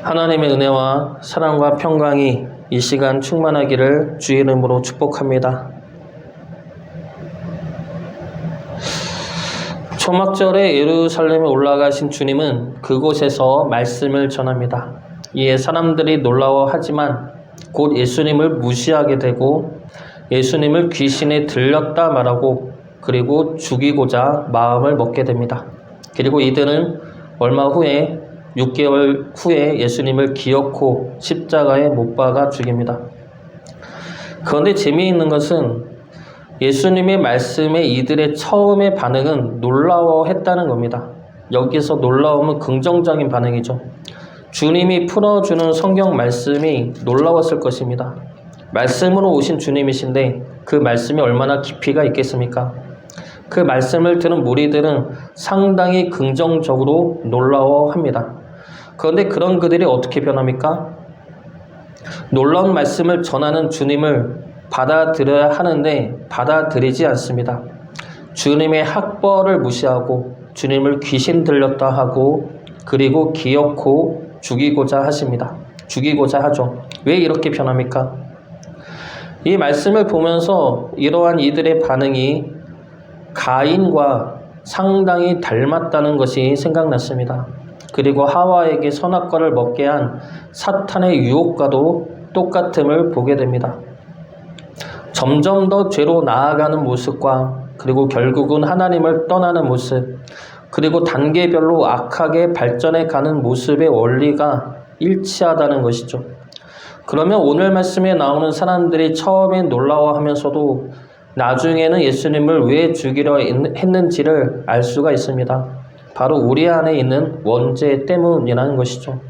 하나님의 은혜와 사랑과 평강이 이 시간 충만하기를 주의 이름으로 축복합니다. 초막절에 예루살렘에 올라가신 주님은 그곳에서 말씀을 전합니다. 이에 사람들이 놀라워하지만 곧 예수님을 무시하게 되고 예수님을 귀신에 들렸다 말하고 그리고 죽이고자 마음을 먹게 됩니다. 그리고 이들은 얼마 후에 6개월 후에 예수님을 기어코 십자가에 못 박아 죽입니다. 그런데 재미있는 것은 예수님의 말씀에 이들의 처음의 반응은 놀라워했다는 겁니다. 여기서 놀라움은 긍정적인 반응이죠. 주님이 풀어주는 성경 말씀이 놀라웠을 것입니다. 말씀으로 오신 주님이신데 그 말씀이 얼마나 깊이가 있겠습니까? 그 말씀을 들은 무리들은 상당히 긍정적으로 놀라워합니다. 그런데 그런 그들이 어떻게 변합니까? 놀라운 말씀을 전하는 주님을 받아들여야 하는데 받아들이지 않습니다. 주님의 학벌을 무시하고 주님을 귀신 들렸다 하고 그리고 기어코 죽이고자 하십니다. 죽이고자 하죠. 왜 이렇게 변합니까? 이 말씀을 보면서 이러한 이들의 반응이 가인과 상당히 닮았다는 것이 생각났습니다. 그리고 하와에게 선악과를 먹게 한 사탄의 유혹과도 똑같음을 보게 됩니다. 점점 더 죄로 나아가는 모습과 그리고 결국은 하나님을 떠나는 모습, 그리고 단계별로 악하게 발전해 가는 모습의 원리가 일치하다는 것이죠. 그러면 오늘 말씀에 나오는 사람들이 처음엔 놀라워하면서도 나중에는 예수님을 왜 죽이려 했는지를 알 수가 있습니다. 바로 우리 안에 있는 원죄 때문이라는 것이죠.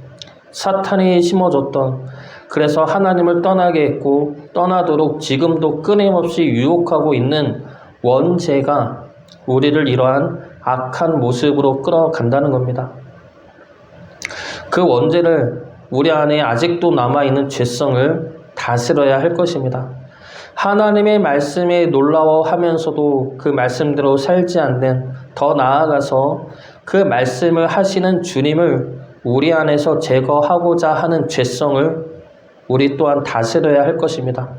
사탄이 심어줬던, 그래서 하나님을 떠나게 했고 떠나도록 지금도 끊임없이 유혹하고 있는 원죄가 우리를 이러한 악한 모습으로 끌어간다는 겁니다. 그 원죄를, 우리 안에 아직도 남아있는 죄성을 다스려야 할 것입니다. 하나님의 말씀에 놀라워하면서도 그 말씀대로 살지 않는, 더 나아가서 그 말씀을 하시는 주님을 우리 안에서 제거하고자 하는 죄성을 우리 또한 다스려야 할 것입니다.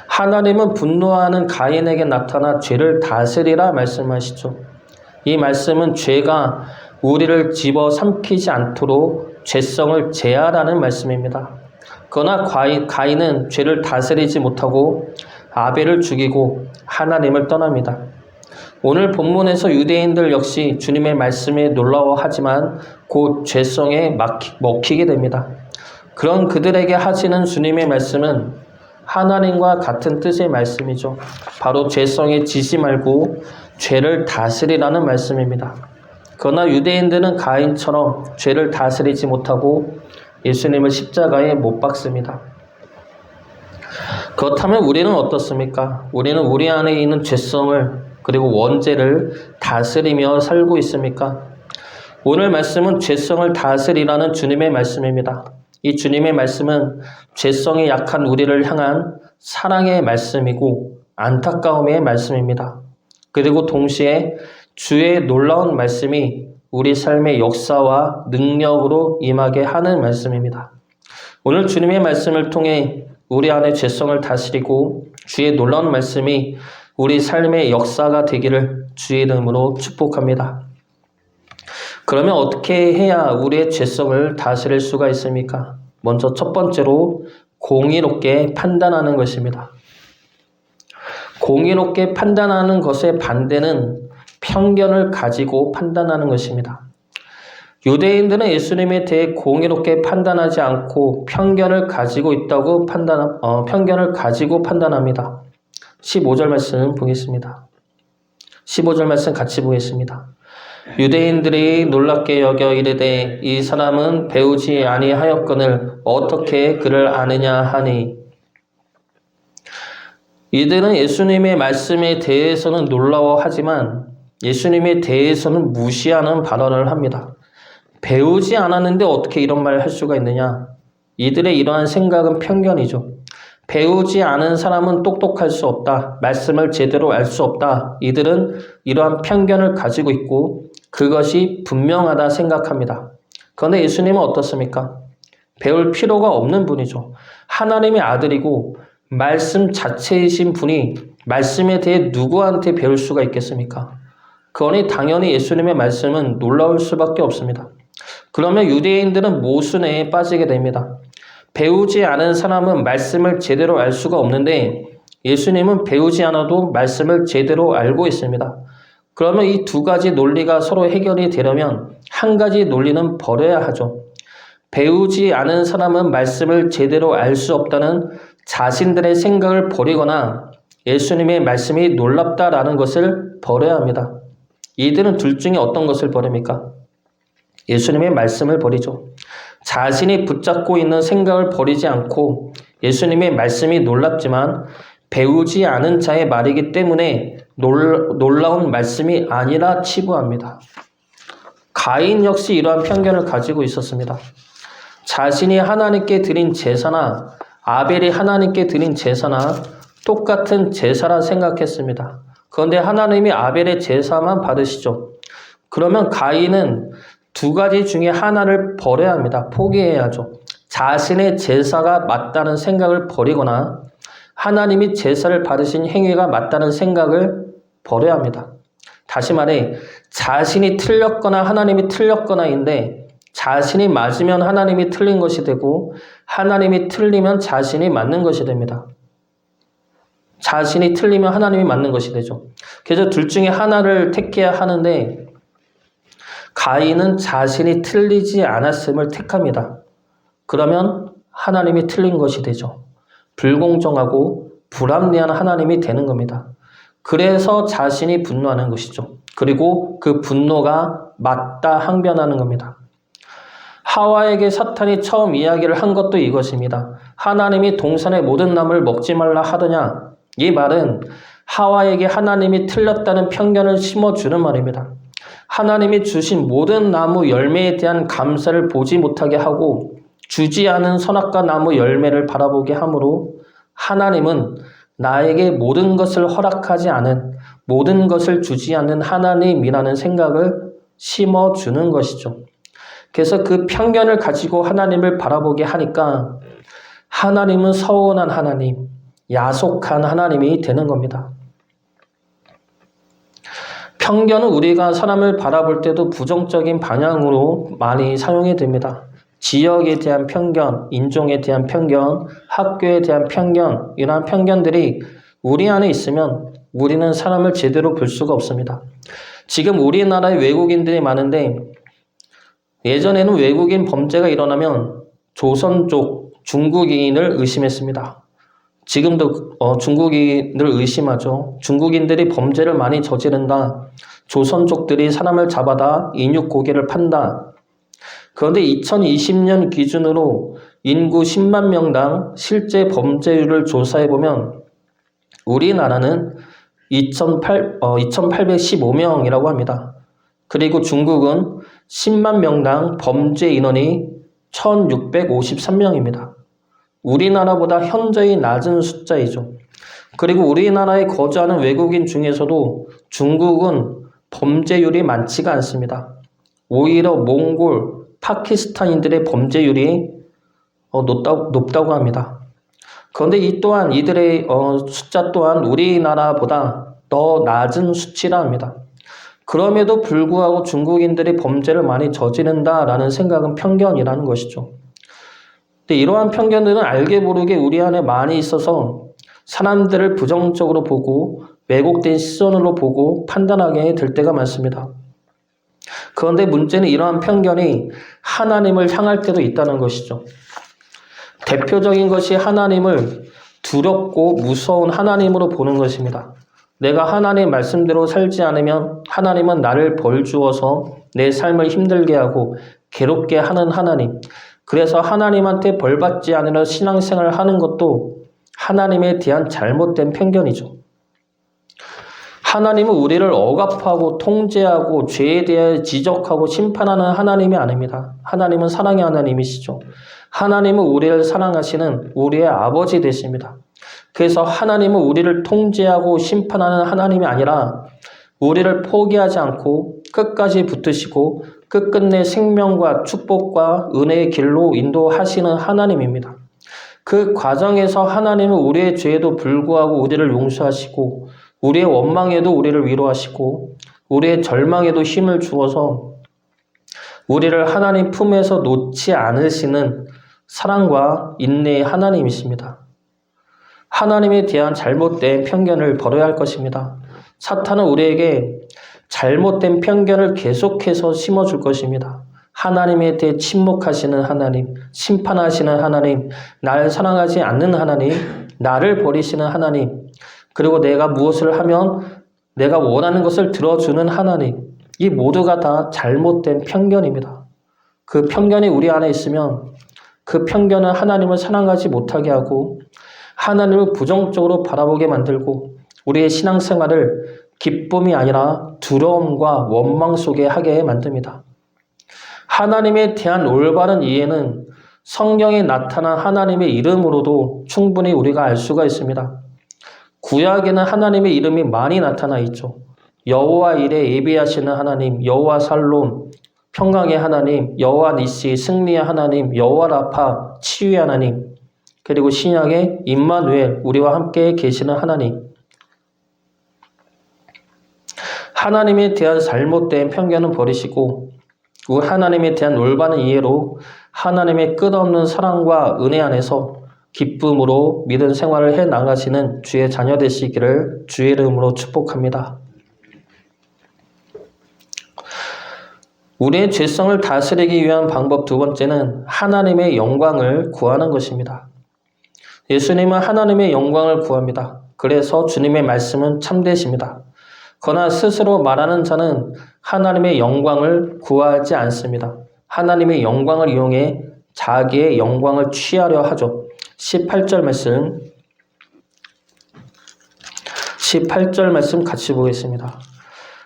하나님은 분노하는 가인에게 나타나 죄를 다스리라 말씀하시죠. 이 말씀은 죄가 우리를 집어삼키지 않도록 죄성을 제하라는 말씀입니다. 그러나 가인은 죄를 다스리지 못하고 아벨을 죽이고 하나님을 떠납니다. 오늘 본문에서 유대인들 역시 주님의 말씀에 놀라워하지만 곧 죄성에 먹히게 됩니다. 그런 그들에게 하시는 주님의 말씀은 하나님과 같은 뜻의 말씀이죠. 바로 죄성에 지지 말고 죄를 다스리라는 말씀입니다. 그러나 유대인들은 가인처럼 죄를 다스리지 못하고 예수님을 십자가에 못 박습니다. 그렇다면 우리는 어떻습니까? 우리는 우리 안에 있는 죄성을 그리고 원죄를 다스리며 살고 있습니까? 오늘 말씀은 죄성을 다스리라는 주님의 말씀입니다. 이 주님의 말씀은 죄성이 약한 우리를 향한 사랑의 말씀이고 안타까움의 말씀입니다. 그리고 동시에 주의 놀라운 말씀이 우리 삶의 역사와 능력으로 임하게 하는 말씀입니다. 오늘 주님의 말씀을 통해 우리 안의 죄성을 다스리고 주의 놀라운 말씀이 우리 삶의 역사가 되기를 주의 이름으로 축복합니다. 그러면 어떻게 해야 우리의 죄성을 다스릴 수가 있습니까? 먼저 첫 번째로 공의롭게 판단하는 것입니다. 공의롭게 판단하는 것의 반대는 편견을 가지고 판단하는 것입니다. 유대인들은 예수님에 대해 공의롭게 판단하지 않고 편견을 가지고 판단합니다. 15절 말씀 보겠습니다. 15절 말씀 같이 보겠습니다. 유대인들이 놀랍게 여겨 이르되 이 사람은 배우지 아니하였거늘 어떻게 그를 아느냐 하니. 이들은 예수님의 말씀에 대해서는 놀라워하지만 예수님에 대해서는 무시하는 발언을 합니다. 배우지 않았는데 어떻게 이런 말을 할 수가 있느냐. 이들의 이러한 생각은 편견이죠. 배우지 않은 사람은 똑똑할 수 없다. 말씀을 제대로 알 수 없다. 이들은 이러한 편견을 가지고 있고 그것이 분명하다 생각합니다. 그런데 예수님은 어떻습니까? 배울 필요가 없는 분이죠. 하나님의 아들이고 말씀 자체이신 분이 말씀에 대해 누구한테 배울 수가 있겠습니까? 그러니 당연히 예수님의 말씀은 놀라울 수밖에 없습니다. 그러면 유대인들은 모순에 빠지게 됩니다. 배우지 않은 사람은 말씀을 제대로 알 수가 없는데 예수님은 배우지 않아도 말씀을 제대로 알고 있습니다. 그러면 이 두 가지 논리가 서로 해결이 되려면 한 가지 논리는 버려야 하죠. 배우지 않은 사람은 말씀을 제대로 알 수 없다는 자신들의 생각을 버리거나 예수님의 말씀이 놀랍다라는 것을 버려야 합니다. 이들은 둘 중에 어떤 것을 버립니까? 예수님의 말씀을 버리죠. 자신이 붙잡고 있는 생각을 버리지 않고 예수님의 말씀이 놀랍지만 배우지 않은 자의 말이기 때문에 놀라운 말씀이 아니라 치부합니다. 가인 역시 이러한 편견을 가지고 있었습니다. 자신이 하나님께 드린 제사나 아벨이 하나님께 드린 제사나 똑같은 제사라 생각했습니다. 그런데 하나님이 아벨의 제사만 받으시죠. 그러면 가인은 두 가지 중에 하나를 버려야 합니다. 포기해야죠. 자신의 제사가 맞다는 생각을 버리거나 하나님이 제사를 받으신 행위가 맞다는 생각을 버려야 합니다. 다시 말해 자신이 틀렸거나 하나님이 틀렸거나인데 자신이 맞으면 하나님이 틀린 것이 되고 하나님이 틀리면 자신이 맞는 것이 됩니다. 자신이 틀리면 하나님이 맞는 것이 되죠. 그래서 둘 중에 하나를 택해야 하는데 가인은 자신이 틀리지 않았음을 택합니다. 그러면 하나님이 틀린 것이 되죠. 불공정하고 불합리한 하나님이 되는 겁니다. 그래서 자신이 분노하는 것이죠. 그리고 그 분노가 맞다 항변하는 겁니다. 하와에게 사탄이 처음 이야기를 한 것도 이것입니다. 하나님이 동산의 모든 나무를 먹지 말라 하더냐? 이 말은 하와에게 하나님이 틀렸다는 편견을 심어주는 말입니다. 하나님이 주신 모든 나무 열매에 대한 감사를 보지 못하게 하고 주지 않은 선악과 나무 열매를 바라보게 하므로 하나님은 나에게 모든 것을 허락하지 않은, 모든 것을 주지 않는 하나님이라는 생각을 심어주는 것이죠. 그래서 그 편견을 가지고 하나님을 바라보게 하니까 하나님은 서운한 하나님, 야속한 하나님이 되는 겁니다. 편견은 우리가 사람을 바라볼 때도 부정적인 방향으로 많이 사용이 됩니다. 지역에 대한 편견, 인종에 대한 편견, 학교에 대한 편견, 이러한 편견들이 우리 안에 있으면 우리는 사람을 제대로 볼 수가 없습니다. 지금 우리나라에 외국인들이 많은데 예전에는 외국인 범죄가 일어나면 조선족, 중국인을 의심했습니다. 지금도 중국인을 의심하죠. 중국인들이 범죄를 많이 저지른다. 조선족들이 사람을 잡아다 인육 고기를 판다. 그런데 2020년 기준으로 인구 10만 명당 실제 범죄율을 조사해보면 우리나라는 2,815명이라고 합니다. 그리고 중국은 10만 명당 범죄 인원이 1,653명입니다. 우리나라보다 현저히 낮은 숫자이죠. 그리고 우리나라에 거주하는 외국인 중에서도 중국은 범죄율이 많지가 않습니다. 오히려 몽골, 파키스탄인들의 범죄율이 높다고 합니다. 그런데 이 또한 이들의 숫자 또한 우리나라보다 더 낮은 수치라 합니다. 그럼에도 불구하고 중국인들이 범죄를 많이 저지른다라는 생각은 편견이라는 것이죠. 근데 이러한 편견들은 알게 모르게 우리 안에 많이 있어서 사람들을 부정적으로 보고 왜곡된 시선으로 보고 판단하게 될 때가 많습니다. 그런데 문제는 이러한 편견이 하나님을 향할 때도 있다는 것이죠. 대표적인 것이 하나님을 두렵고 무서운 하나님으로 보는 것입니다. 내가 하나님의 말씀대로 살지 않으면 하나님은 나를 벌 주어서 내 삶을 힘들게 하고 괴롭게 하는 하나님. 그래서 하나님한테 벌 받지 않으려 신앙생활을 하는 것도 하나님에 대한 잘못된 편견이죠. 하나님은 우리를 억압하고 통제하고 죄에 대해 지적하고 심판하는 하나님이 아닙니다. 하나님은 사랑의 하나님이시죠. 하나님은 우리를 사랑하시는 우리의 아버지 되십니다. 그래서 하나님은 우리를 통제하고 심판하는 하나님이 아니라 우리를 포기하지 않고 끝까지 붙으시고 끝끝내 생명과 축복과 은혜의 길로 인도하시는 하나님입니다. 그 과정에서 하나님은 우리의 죄에도 불구하고 우리를 용서하시고 우리의 원망에도 우리를 위로하시고 우리의 절망에도 힘을 주어서 우리를 하나님 품에서 놓지 않으시는 사랑과 인내의 하나님이십니다. 하나님에 대한 잘못된 편견을 버려야 할 것입니다. 사탄은 우리에게 잘못된 편견을 계속해서 심어줄 것입니다. 하나님에 대해 침묵하시는 하나님, 심판하시는 하나님, 나를 사랑하지 않는 하나님, 나를 버리시는 하나님, 그리고 내가 무엇을 하면 내가 원하는 것을 들어주는 하나님, 이 모두가 다 잘못된 편견입니다. 그 편견이 우리 안에 있으면 그 편견은 하나님을 사랑하지 못하게 하고 하나님을 부정적으로 바라보게 만들고 우리의 신앙생활을 기쁨이 아니라 두려움과 원망 속에 하게 만듭니다. 하나님에 대한 올바른 이해는 성경에 나타난 하나님의 이름으로도 충분히 우리가 알 수가 있습니다. 구약에는 하나님의 이름이 많이 나타나 있죠. 여호와 일에 예비하시는 하나님, 여호와 살롬, 평강의 하나님, 여호와 니시, 승리의 하나님, 여호와 라파, 치유의 하나님, 그리고 신약의 임마누엘, 우리와 함께 계시는 하나님. 하나님에 대한 잘못된 편견은 버리시고 하나님에 대한 올바른 이해로 하나님의 끝없는 사랑과 은혜 안에서 기쁨으로 믿음 생활을 해 나가시는 주의 자녀 되시기를 주의 이름으로 축복합니다. 우리의 죄성을 다스리기 위한 방법 두 번째는 하나님의 영광을 구하는 것입니다. 예수님은 하나님의 영광을 구합니다. 그래서 주님의 말씀은 참되십니다. 그러나 스스로 말하는 자는 하나님의 영광을 구하지 않습니다. 하나님의 영광을 이용해 자기의 영광을 취하려 하죠. 18절 말씀 같이 보겠습니다.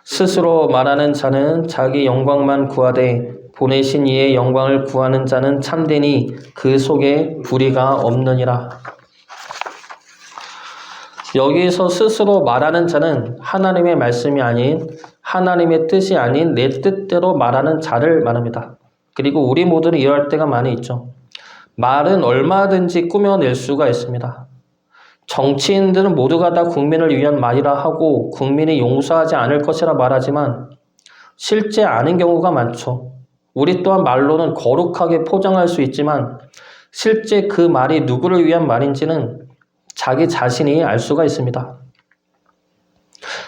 스스로 말하는 자는 자기 영광만 구하되 보내신 이의 영광을 구하는 자는 참되니 그 속에 불의가 없느니라. 여기에서 스스로 말하는 자는 하나님의 말씀이 아닌 하나님의 뜻이 아닌 내 뜻대로 말하는 자를 말합니다. 그리고 우리 모두는 이럴 때가 많이 있죠. 말은 얼마든지 꾸며낼 수가 있습니다. 정치인들은 모두가 다 국민을 위한 말이라 하고 국민이 용서하지 않을 것이라 말하지만 실제 아닌 경우가 많죠. 우리 또한 말로는 거룩하게 포장할 수 있지만 실제 그 말이 누구를 위한 말인지는 자기 자신이 알 수가 있습니다.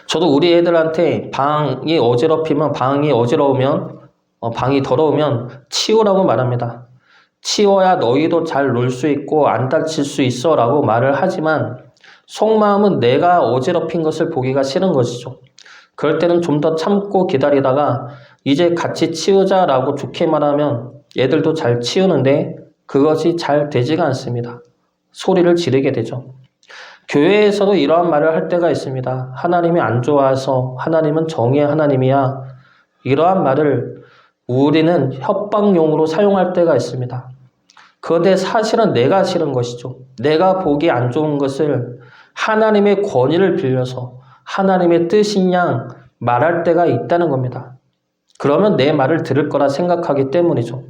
저도 우리 애들한테 방이 더러우면 치우라고 말합니다. 치워야 너희도 잘 놀 수 있고 안 다칠 수 있어 라고 말을 하지만 속마음은 내가 어지럽힌 것을 보기가 싫은 것이죠. 그럴 때는 좀 더 참고 기다리다가 이제 같이 치우자라고 좋게 말하면 애들도 잘 치우는데 그것이 잘 되지가 않습니다. 소리를 지르게 되죠. 교회에서도 이러한 말을 할 때가 있습니다. 하나님이 안 좋아서 하나님은 정의의 하나님이야. 이러한 말을 우리는 협박용으로 사용할 때가 있습니다. 그런데 사실은 내가 싫은 것이죠. 내가 보기 안 좋은 것을 하나님의 권위를 빌려서 하나님의 뜻인 양 말할 때가 있다는 겁니다. 그러면 내 말을 들을 거라 생각하기 때문이죠.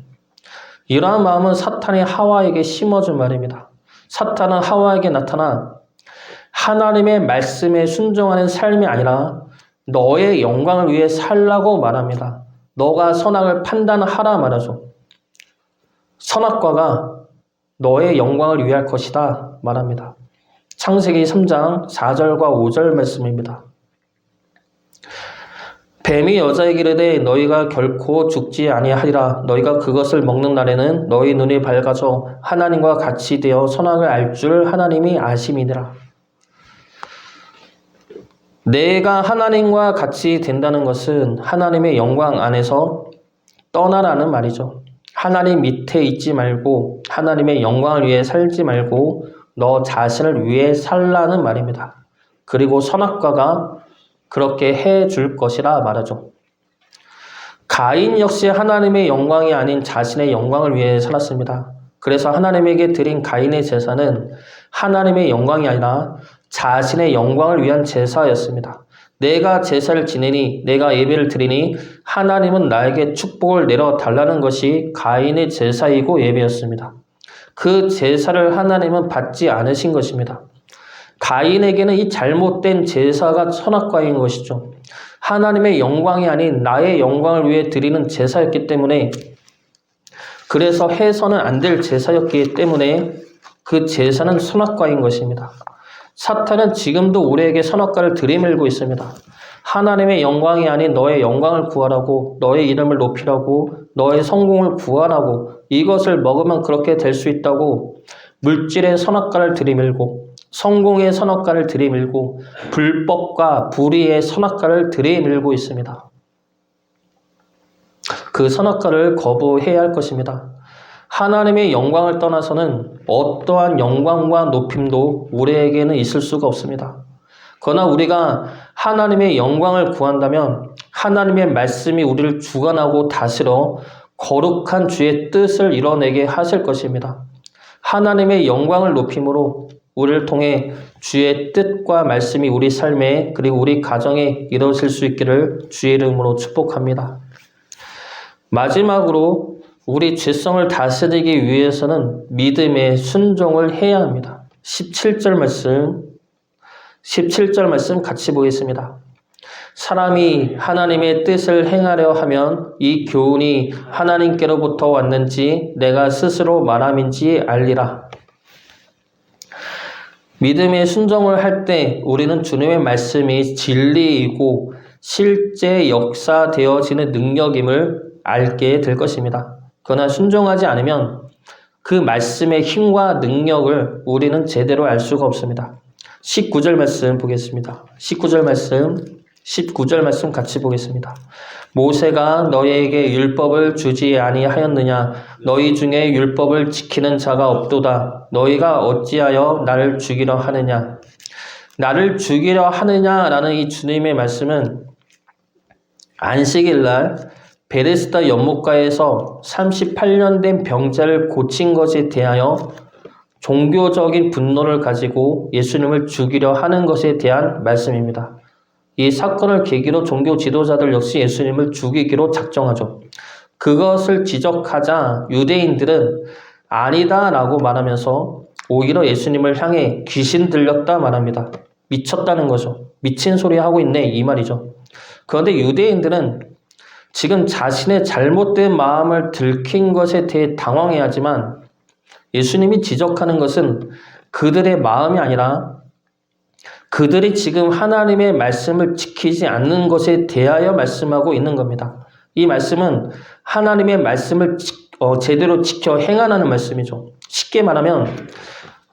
이러한 마음은 사탄이 하와에게 심어준 말입니다. 사탄은 하와에게 나타나 하나님의 말씀에 순종하는 삶이 아니라 너의 영광을 위해 살라고 말합니다. 너가 선악을 판단하라 말하죠. 선악과가 너의 영광을 위할 것이다 말합니다. 창세기 3장 4절과 5절 말씀입니다. 뱀이 여자에게 이르되 너희가 결코 죽지 아니하리라. 너희가 그것을 먹는 날에는 너희 눈이 밝아져 하나님과 같이 되어 선악을 알 줄 하나님이 아심이니라. 내가 하나님과 같이 된다는 것은 하나님의 영광 안에서 떠나라는 말이죠. 하나님 밑에 있지 말고 하나님의 영광을 위해 살지 말고 너 자신을 위해 살라는 말입니다. 그리고 선악과가 그렇게 해줄 것이라 말하죠. 가인 역시 하나님의 영광이 아닌 자신의 영광을 위해 살았습니다. 그래서 하나님에게 드린 가인의 제사는 하나님의 영광이 아니라 자신의 영광을 위한 제사였습니다. 내가 제사를 지내니 내가 예배를 드리니 하나님은 나에게 축복을 내려달라는 것이 가인의 제사이고 예배였습니다. 그 제사를 하나님은 받지 않으신 것입니다. 가인에게는 이 잘못된 제사가 선악과인 것이죠. 하나님의 영광이 아닌 나의 영광을 위해 드리는 제사였기 때문에, 그래서 해서는 안 될 제사였기 때문에 그 제사는 선악과인 것입니다. 사탄은 지금도 우리에게 선악과를 들이밀고 있습니다. 하나님의 영광이 아닌 너의 영광을 구하라고, 너의 이름을 높이라고, 너의 성공을 구하라고, 이것을 먹으면 그렇게 될 수 있다고 물질의 선악과를 들이밀고, 성공의 선악과를 들이밀고, 불법과 불의의 선악과를 들이밀고 있습니다. 그 선악과를 거부해야 할 것입니다. 하나님의 영광을 떠나서는 어떠한 영광과 높임도 우리에게는 있을 수가 없습니다. 그러나 우리가 하나님의 영광을 구한다면 하나님의 말씀이 우리를 주관하고 다스려 거룩한 주의 뜻을 이뤄내게 하실 것입니다. 하나님의 영광을 높임으로 우리를 통해 주의 뜻과 말씀이 우리 삶에 그리고 우리 가정에 이루어질 수 있기를 주의 이름으로 축복합니다. 마지막으로 우리 죄성을 다스리기 위해서는 믿음의 순종을 해야 합니다. 17절 말씀 같이 보겠습니다. 사람이 하나님의 뜻을 행하려 하면 이 교훈이 하나님께로부터 왔는지 내가 스스로 말함인지 알리라. 믿음의 순종을 할 때 우리는 주님의 말씀이 진리이고 실제 역사되어지는 능력임을 알게 될 것입니다. 그러나 순종하지 않으면 그 말씀의 힘과 능력을 우리는 제대로 알 수가 없습니다. 19절 말씀 보겠습니다. 19절 말씀 같이 보겠습니다. 모세가 너희에게 율법을 주지 아니하였느냐? 너희 중에 율법을 지키는 자가 없도다. 너희가 어찌하여 나를 죽이려 하느냐? 나를 죽이려 하느냐라는 이 주님의 말씀은 안식일날 베데스다 연못가에서 38년 된 병자를 고친 것에 대하여 종교적인 분노를 가지고 예수님을 죽이려 하는 것에 대한 말씀입니다. 이 사건을 계기로 종교 지도자들 역시 예수님을 죽이기로 작정하죠. 그것을 지적하자 유대인들은 아니다라고 말하면서 오히려 예수님을 향해 귀신 들렸다 말합니다. 미쳤다는 거죠. 미친 소리 하고 있네 이 말이죠. 그런데 유대인들은 지금 자신의 잘못된 마음을 들킨 것에 대해 당황해하지만 예수님이 지적하는 것은 그들의 마음이 아니라 그들이 지금 하나님의 말씀을 지키지 않는 것에 대하여 말씀하고 있는 겁니다. 이 말씀은 하나님의 말씀을 제대로 지켜 행하라는 말씀이죠. 쉽게 말하면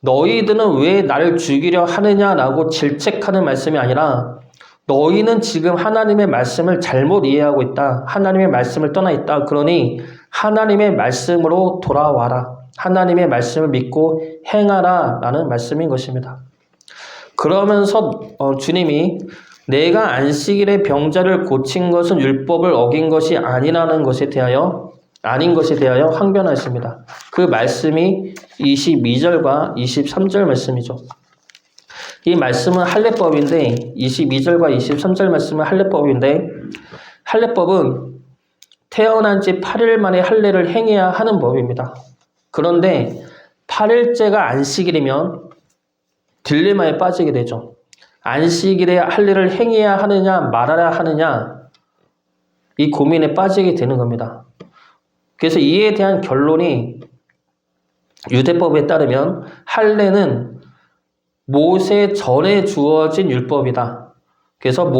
너희들은 왜 나를 죽이려 하느냐라고 질책하는 말씀이 아니라 너희는 지금 하나님의 말씀을 잘못 이해하고 있다. 하나님의 말씀을 떠나 있다. 그러니 하나님의 말씀으로 돌아와라. 하나님의 말씀을 믿고 행하라 라는 말씀인 것입니다. 그러면서 주님이 내가 안식일에 병자를 고친 것은 율법을 어긴 것이 아닌 것에 대하여 항변하십니다. 그 말씀이 22절과 23절 말씀이죠. 이 말씀은 할례법인데 22절과 23절 말씀은 할례법인데 할례법은 태어난 지 8일 만에 할례를 행해야 하는 법입니다. 그런데 8일째가 안식일이면 딜레마에 빠지게 되죠. 안식일에 할례를 행해야 하느냐 말아야 하느냐 이 고민에 빠지게 되는 겁니다. 그래서 이에 대한 결론이 유대법에 따르면 할례는 모세 전에 주어진 율법이다. 그래서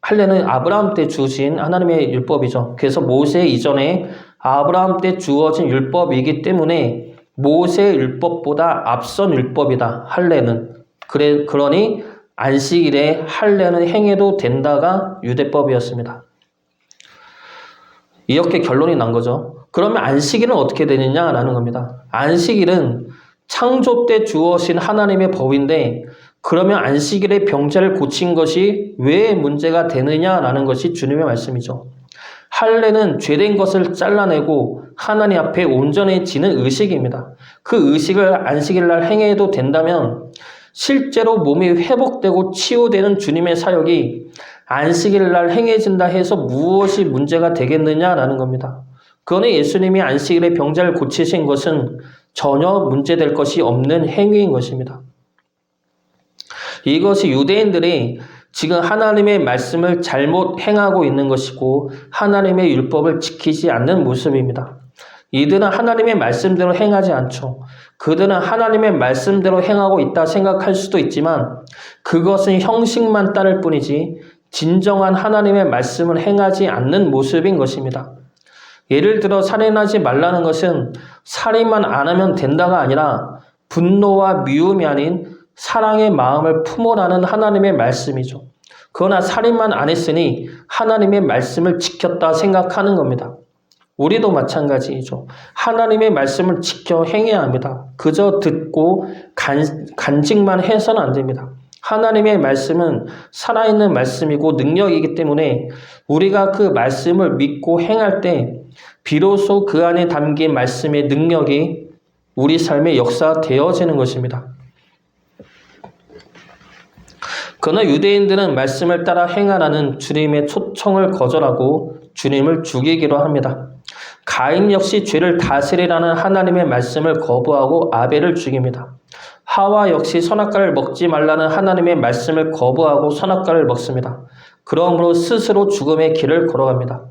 할례는 아브라함 때 주신 하나님의 율법이죠. 그래서 모세 이전에 아브라함 때 주어진 율법이기 때문에 모세 율법보다 앞선 율법이다. 할례는. 그러니 안식일에 할례는 행해도 된다가 유대법이었습니다. 이렇게 결론이 난 거죠. 그러면 안식일은 어떻게 되느냐라는 겁니다. 안식일은 창조 때 주어진 하나님의 법인데 그러면 안식일에 병자를 고친 것이 왜 문제가 되느냐라는 것이 주님의 말씀이죠. 할례는 죄된 것을 잘라내고 하나님 앞에 온전해지는 의식입니다. 그 의식을 안식일날 행해도 된다면 실제로 몸이 회복되고 치유되는 주님의 사역이 안식일 날 행해진다 해서 무엇이 문제가 되겠느냐라는 겁니다. 그러나 예수님이 안식일에 병자를 고치신 것은 전혀 문제될 것이 없는 행위인 것입니다. 이것이 유대인들이 지금 하나님의 말씀을 잘못 행하고 있는 것이고 하나님의 율법을 지키지 않는 모습입니다. 이들은 하나님의 말씀대로 행하지 않죠. 그들은 하나님의 말씀대로 행하고 있다 생각할 수도 있지만 그것은 형식만 따를 뿐이지 진정한 하나님의 말씀을 행하지 않는 모습인 것입니다. 예를 들어 살인하지 말라는 것은 살인만 안 하면 된다가 아니라 분노와 미움이 아닌 사랑의 마음을 품으라는 하나님의 말씀이죠. 그러나 살인만 안 했으니 하나님의 말씀을 지켰다 생각하는 겁니다. 우리도 마찬가지이죠. 하나님의 말씀을 지켜 행해야 합니다. 그저 듣고 간직만 해서는 안 됩니다. 하나님의 말씀은 살아있는 말씀이고 능력이기 때문에 우리가 그 말씀을 믿고 행할 때 비로소 그 안에 담긴 말씀의 능력이 우리 삶의 역사되어지는 것입니다. 그러나 유대인들은 말씀을 따라 행하라는 주님의 초청을 거절하고 주님을 죽이기로 합니다. 가인 역시 죄를 다스리라는 하나님의 말씀을 거부하고 아벨을 죽입니다. 하와 역시 선악과를 먹지 말라는 하나님의 말씀을 거부하고 선악과를 먹습니다. 그러므로 스스로 죽음의 길을 걸어갑니다.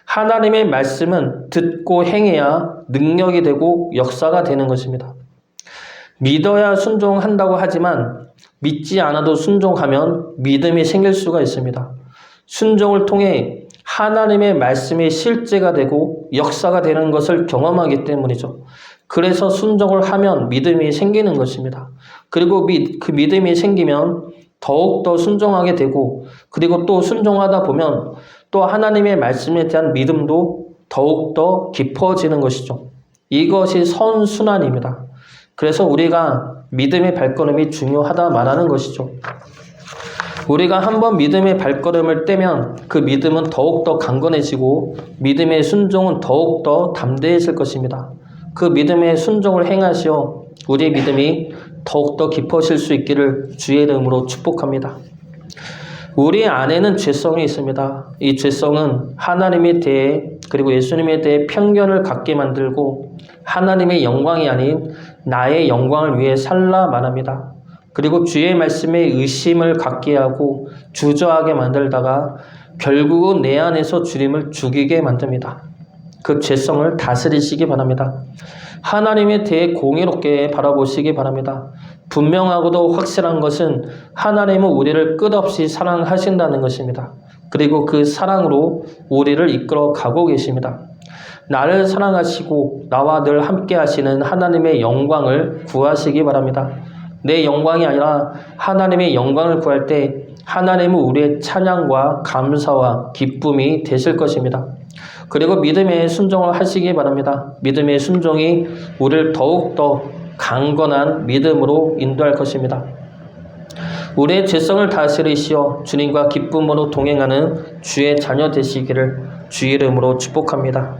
하나님의 말씀은 듣고 행해야 능력이 되고 역사가 되는 것입니다. 믿어야 순종한다고 하지만 믿지 않아도 순종하면 믿음이 생길 수가 있습니다. 순종을 통해 하나님의 말씀이 실제가 되고 역사가 되는 것을 경험하기 때문이죠. 그래서 순종을 하면 믿음이 생기는 것입니다. 그리고 그 믿음이 생기면 더욱더 순종하게 되고 그리고 또 순종하다 보면 또 하나님의 말씀에 대한 믿음도 더욱더 깊어지는 것이죠. 이것이 선순환입니다. 그래서 우리가 믿음의 발걸음이 중요하다 말하는 것이죠. 우리가 한번 믿음의 발걸음을 떼면 그 믿음은 더욱더 강건해지고 믿음의 순종은 더욱더 담대해질 것입니다. 그 믿음의 순종을 행하시어 우리의 믿음이 더욱더 깊어질 수 있기를 주의 이름으로 축복합니다. 우리 안에는 죄성이 있습니다. 이 죄성은 하나님에 대해 그리고 예수님에 대해 편견을 갖게 만들고 하나님의 영광이 아닌 나의 영광을 위해 살라만 합니다. 그리고 주의 말씀에 의심을 갖게 하고 주저하게 만들다가 결국은 내 안에서 주님을 죽이게 만듭니다. 그 죄성을 다스리시기 바랍니다. 하나님에 대해 공의롭게 바라보시기 바랍니다. 분명하고도 확실한 것은 하나님은 우리를 끝없이 사랑하신다는 것입니다. 그리고 그 사랑으로 우리를 이끌어 가고 계십니다. 나를 사랑하시고 나와 늘 함께 하시는 하나님의 영광을 구하시기 바랍니다. 내 영광이 아니라 하나님의 영광을 구할 때 하나님은 우리의 찬양과 감사와 기쁨이 되실 것입니다. 그리고 믿음의 순종을 하시기 바랍니다. 믿음의 순종이 우리를 더욱더 강건한 믿음으로 인도할 것입니다. 우리의 죄성을 다스리시어 주님과 기쁨으로 동행하는 주의 자녀 되시기를 주의 이름으로 축복합니다.